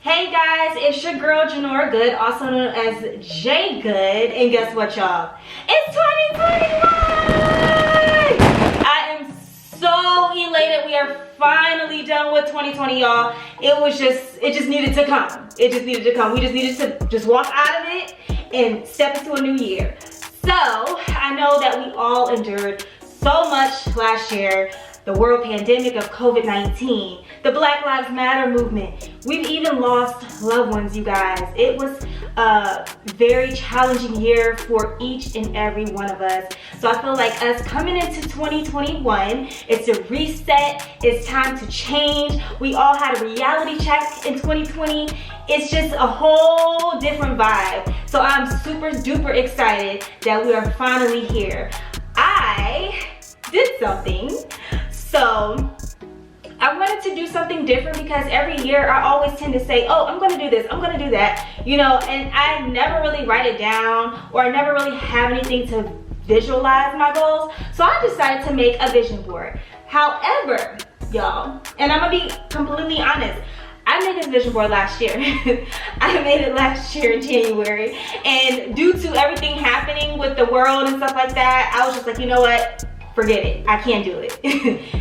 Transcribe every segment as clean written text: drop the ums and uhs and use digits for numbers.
Hey guys, it's your girl Janora Good, also known as J Good, and guess what, y'all? It's 2021! I am so elated. We are finally done with 2020, y'all. It just needed to come. It just needed to come. We just needed to just walk out of it and step into a new year. So I know that we all endured so much last year. The world pandemic of COVID-19, the Black Lives Matter movement. We've even lost loved ones, you guys. It was a very challenging year for each and every one of us. So I feel like us coming into 2021, it's a reset, it's time to change. We all had a reality check in 2020. It's just a whole different vibe. So I'm super duper excited that we are finally here. I did something. So I wanted to do something different because every year I always tend to say, oh, I'm gonna do this, I'm gonna do that, you know, and I never really write it down, or I never really have anything to visualize my goals. So I decided to make a vision board. However, y'all, and I'm gonna be completely honest, I made this vision board last year. I made it last year in January, and due to everything happening with the world and stuff like that, I was just like, you know what? Forget it, I can't do it.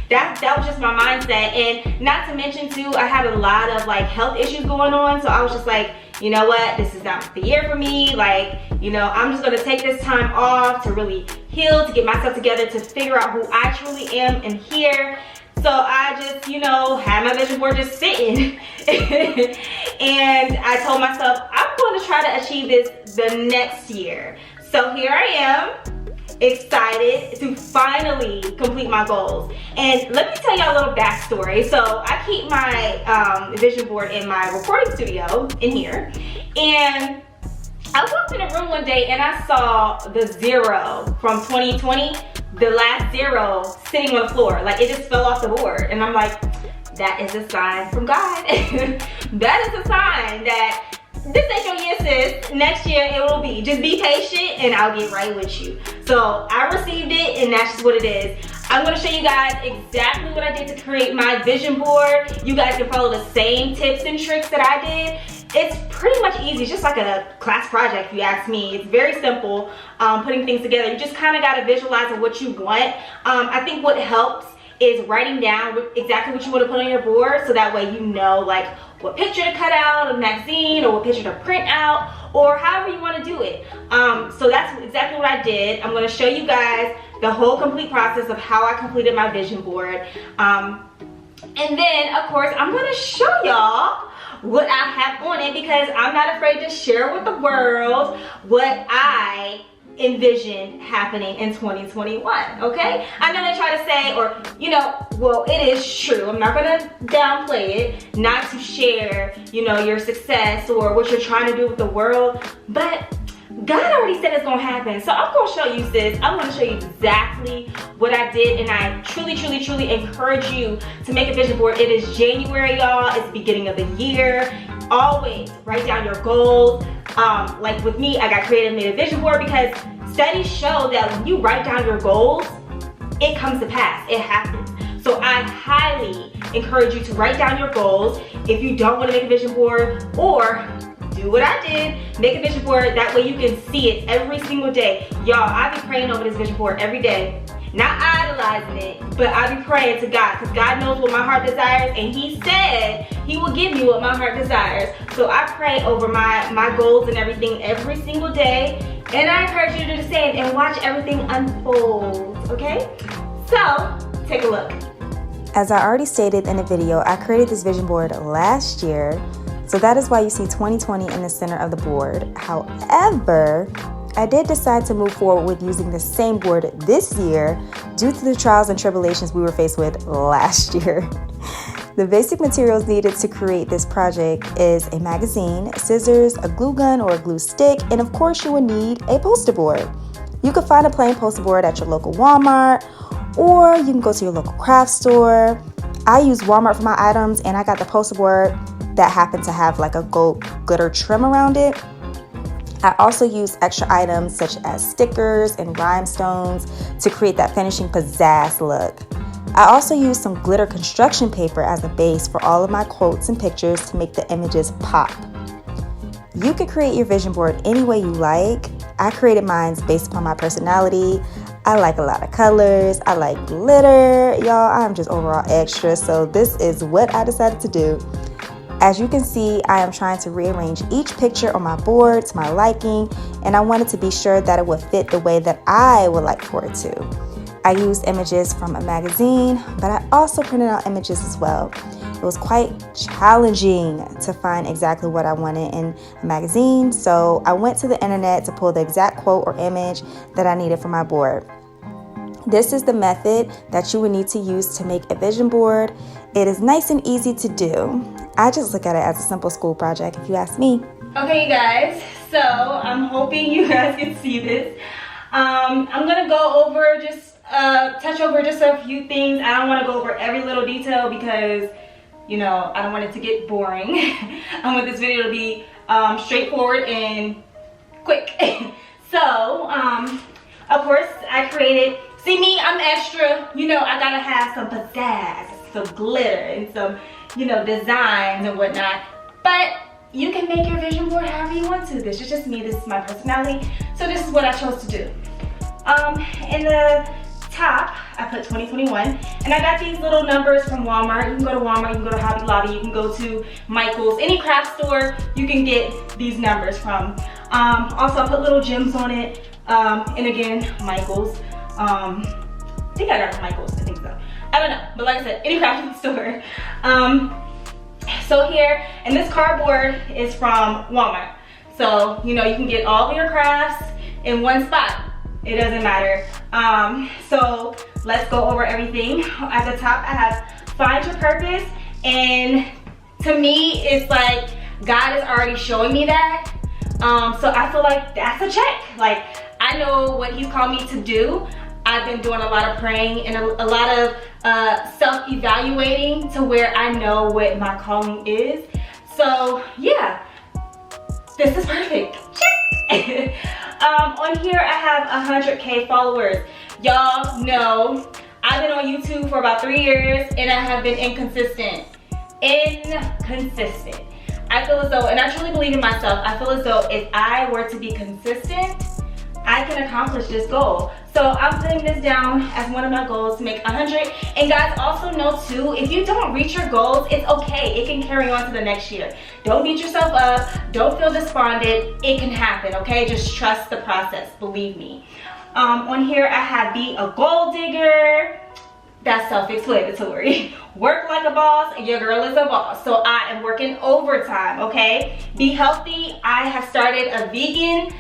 that was just my mindset. And not to mention too, I had a lot of like health issues going on, so I was just like, you know what, this is not the year for me. Like, you know, I'm just gonna take this time off to really heal, to get myself together, to figure out who I truly am in here. So I just, you know, had my vision board just sitting. And I told myself, I'm going to try to achieve this the next year. So here I am, excited to finally complete my goals. And let me tell y'all a little backstory. So I keep my vision board in my recording studio in here, and I walked in a room one day and I saw the 0 from 2020, the last 0 sitting on the floor. Like, it just fell off the board, and I'm like, that is a sign from God. That is a sign that this ain't your year, sis. Next year it will be. Just be patient and I'll get right with you. So I received it, and that's just what it is. I'm gonna show you guys exactly what I did to create my vision board. You guys can follow the same tips and tricks that I did. It's pretty much easy. It's just like a class project, if you ask me. It's very simple, putting things together. You just kind of gotta visualize what you want. I think what helps is writing down exactly what you want to put on your board, so that way you know like what picture to cut out of a magazine, or what picture to print out, or however you want to do it. So that's exactly what I did. I'm going to show you guys the whole complete process of how I completed my vision board. And then of course I'm going to show y'all what I have on it, because I'm not afraid to share with the world what I envision happening in 2021. Okay, I know they try to say, or you know, well, it is true, I'm not gonna downplay it, not to share, you know, your success or what you're trying to do with the world, but God already said it's gonna happen. So I'm gonna show you, sis. I'm gonna show you exactly what I did, and I truly encourage you to make a vision board. It is January, y'all. It's the beginning of the year. Always write down your goals. Like with me, I got creative, made a vision board, because studies show that when you write down your goals, it comes to pass, it happens. So I highly encourage you to write down your goals. If you don't want to make a vision board, or do what I did, make a vision board, that way you can see it every single day. Y'all, I be praying over this vision board every day. Not idolizing it, but I be praying to God, because God knows what my heart desires, and He said He will give me what my heart desires. So I pray over my goals and everything every single day, and I encourage you to do the same and watch everything unfold, okay? So, take a look. As I already stated in the video, I created this vision board last year, so that is why you see 2020 in the center of the board. However, I did decide to move forward with using the same board this year due to the trials and tribulations we were faced with last year. The basic materials needed to create this project is a magazine, scissors, a glue gun or a glue stick, and of course you will need a poster board. You can find a plain poster board at your local Walmart, or you can go to your local craft store. I use Walmart for my items, and I got the poster board that happened to have like a gold glitter trim around it. I also use extra items such as stickers and rhinestones to create that finishing pizzazz look. I also used some glitter construction paper as a base for all of my quotes and pictures to make the images pop. You could create your vision board any way you like. I created mine based upon my personality. I like a lot of colors. I like glitter. Y'all, I'm just overall extra, so this is what I decided to do. As you can see, I am trying to rearrange each picture on my board to my liking, and I wanted to be sure that it would fit the way that I would like for it to. I used images from a magazine, but I also printed out images as well. It was quite challenging to find exactly what I wanted in a magazine, so I went to the internet to pull the exact quote or image that I needed for my board. This is the method that you would need to use to make a vision board. It is nice and easy to do. I just look at it as a simple school project, if you ask me. Okay, you guys, so I'm hoping you guys can see this. I'm gonna go over touch over just a few things. I don't want to go over every little detail because, you know, I don't want it to get boring. I want this video to be straightforward and quick. So, of course, I created, see me, I'm extra, you know, I gotta have some pizzazz, some glitter, and some, you know, designs and whatnot. But you can make your vision board however you want to. This is just me, this is my personality. So this is what I chose to do. In the top, I put 2021, and I got these little numbers from Walmart. You can go to Walmart, you can go to Hobby Lobby, you can go to Michael's, any craft store, you can get these numbers from. Also, I put little gems on it, and again, Michael's. I think I got it from Michael's, I think so. I don't know, but like I said, any crafting store. So here, and this cardboard is from Walmart. So, you know, you can get all of your crafts in one spot. It doesn't matter. So let's go over everything. At the top, I have find your purpose. And to me, it's like God is already showing me that. So I feel like that's a check. Like, I know what he's called me to do. I've been doing a lot of praying and a lot of self-evaluating to where I know what my calling is. So yeah, this is perfect. Check. On here I have 100K followers. Y'all know I've been on YouTube for about 3 years and I have been inconsistent. I feel as though, and I truly believe in myself, I feel as though if I were to be consistent, I can accomplish this goal. So I'm putting this down as one of my goals to make 100. And guys, also know too, if you don't reach your goals, it's okay. It can carry on to the next year. Don't beat yourself up. Don't feel despondent. It can happen, okay? Just trust the process, believe me. On here, I have be a goal digger. That's self-explanatory. Work like a boss, and your girl is a boss. So I am working overtime, okay? Be healthy. I have started a vegan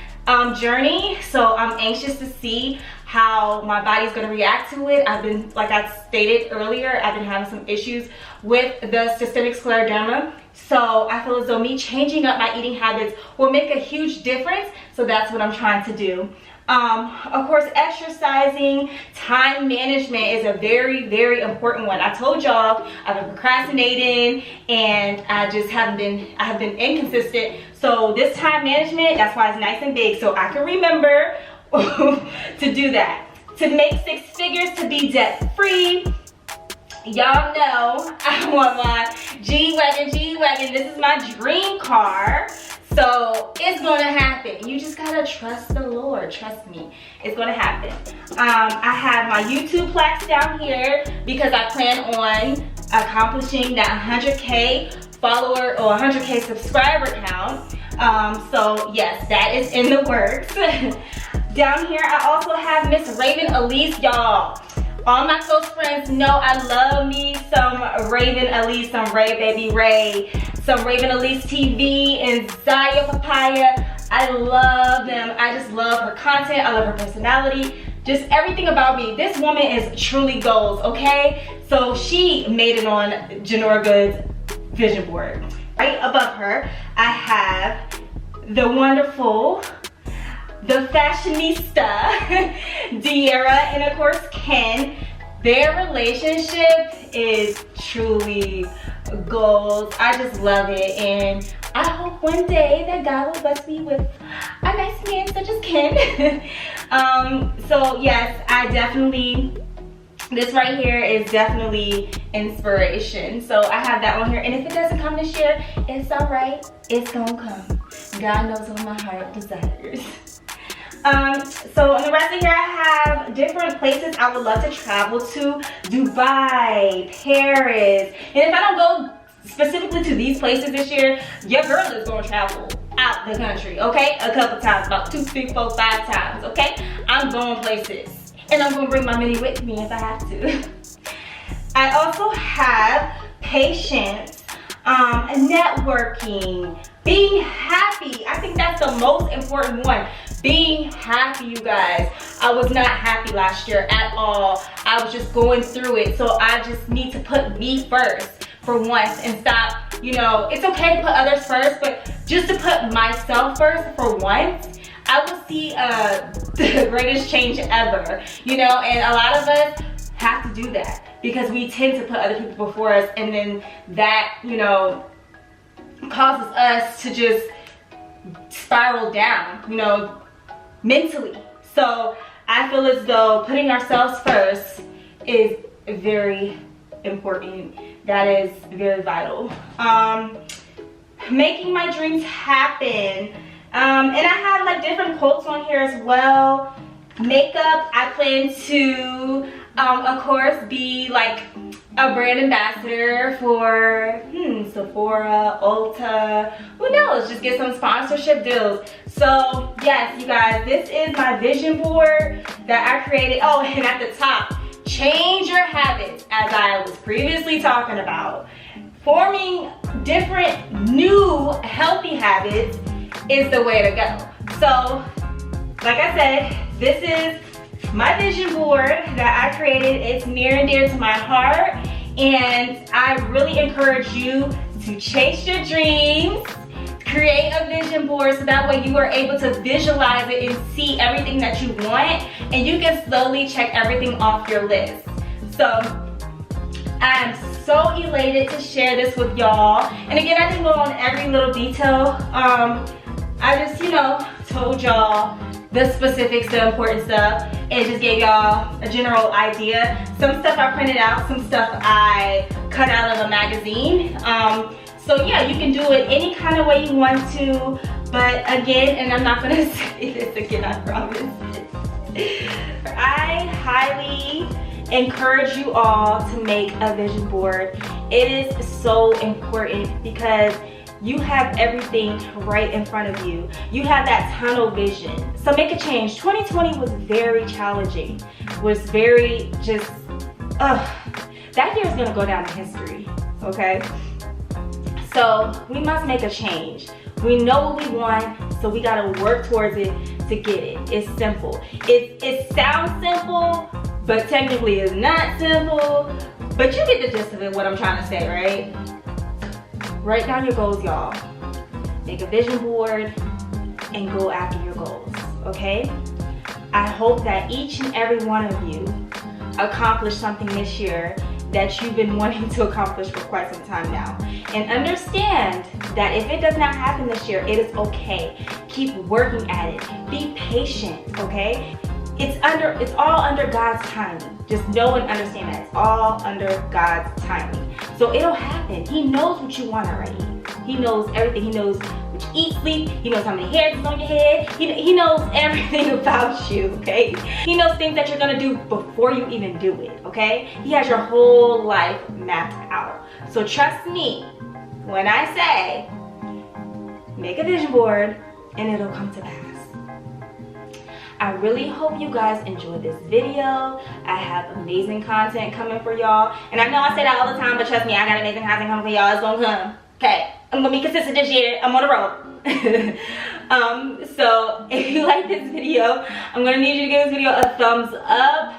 journey, so I'm anxious to see how my body's gonna react to it. I've been, like I stated earlier, I've been having some issues with the systemic scleroderma. So I feel as though me changing up my eating habits will make a huge difference. So that's what I'm trying to do. Of course, exercising, time management is a very, very important one. I told y'all I've been procrastinating and I have been inconsistent. So this time management, that's why it's nice and big, so I can remember to do that. To make 6 figures, to be debt free. Y'all know I want my G-Wagon. This is my dream car. So it's gonna happen. You just gotta trust the Lord. Trust me, it's gonna happen. I have my YouTube plaques down here because I plan on accomplishing that 100K follower or 100K subscriber count. So yes, that is in the works. Down here, I also have Miss Raven Elise, y'all. All my close friends know I love me some Raven Elise, some Ray Baby Ray, some Raven Elise TV, and Zaya Papaya. I love them. I just love her content. I love her personality. Just everything about me. This woman is truly goals, okay? So she made it on Janora Good's vision board. Right above her, I have the wonderful, the fashionista, De'Ara, and of course Ken. Their relationship is truly goals. I just love it, and I hope one day that God will bless me with a nice man such as Ken. So yes, I definitely This right here is definitely inspiration. So I have that one here. And if it doesn't come this year, it's all right. It's gonna come. God knows what my heart desires. So on the rest of here, I have different places I would love to travel to. Dubai, Paris. And if I don't go specifically to these places this year, your girl is gonna travel out the country, okay? A couple times, about 2, 3, 4, 5 times, okay? I'm going places. And I'm gonna bring my mini with me if I have to. I also have patience, networking, being happy. I think that's the most important one. Being happy, you guys. I was not happy last year at all. I was just going through it. So I just need to put me first for once and stop, you know, it's okay to put others first, but just to put myself first for once, I will see the greatest change ever, you know, and a lot of us have to do that because we tend to put other people before us, and then that, you know, causes us to just spiral down, you know, mentally. So I feel as though putting ourselves first is very important. That is very vital. Making my dreams happen. And I have like different quotes on here as well. Makeup, I plan to, of course, be like a brand ambassador for Sephora, Ulta, who knows, just get some sponsorship deals. So yes, you guys, this is my vision board that I created. Oh, and at the top, change your habits, as I was previously talking about. Forming different new healthy habits is the way to go. So, like I said, this is my vision board that I created. It's near and dear to my heart, and I really encourage you to chase your dreams, create a vision board so that way you are able to visualize it and see everything that you want, and you can slowly check everything off your list. So I'm so elated to share this with y'all. And again, I didn't go on every little detail. I just, you know, told y'all the specifics, the important stuff, and just gave y'all a general idea. Some stuff I printed out, some stuff I cut out of a magazine. So yeah, you can do it any kind of way you want to. But again, and I'm not gonna say this again, I promise. I highly encourage you all to make a vision board. It is so important because you have everything right in front of you. You have that tunnel vision. So make a change. 2020 was very challenging. Was very just, that year is gonna go down in history, okay? So we must make a change. We know what we want, so we gotta work towards it to get it. It's simple. It sounds simple, but technically it's not simple. But you get the gist of it, what I'm trying to say, right? Write down your goals, y'all. Make a vision board and go after your goals, okay? I hope that each and every one of you accomplish something this year that you've been wanting to accomplish for quite some time now. And understand that if it does not happen this year, it is okay. Keep working at it. Be patient, okay? It's all under God's timing. Just know and understand that it's all under God's timing. So it'll happen. He knows what you want already. He knows everything. He knows what you eat, sleep. He knows how many hairs is on your head. He knows everything about you, okay? He knows things that you're gonna do before you even do it, okay? He has your whole life mapped out. So trust me when I say, make a vision board and it'll come to pass. I really hope you guys enjoyed this video. I have amazing content coming for y'all. And I know I say that all the time, but trust me, I got amazing content coming for y'all. It's gonna come. Okay, I'm gonna be consistent this year. I'm on the road. So if you like this video, I'm gonna need you to give this video a thumbs up.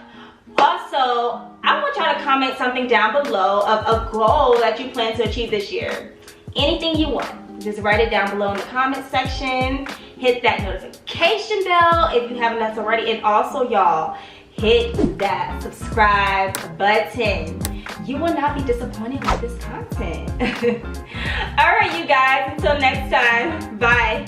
Also, I want y'all to comment something down below of a goal that you plan to achieve this year. Anything you want, just write it down below in the comment section. Hit that notification bell if you haven't done so already. And also, y'all, hit that subscribe button. You will not be disappointed with this content. All right, you guys, until next time, bye.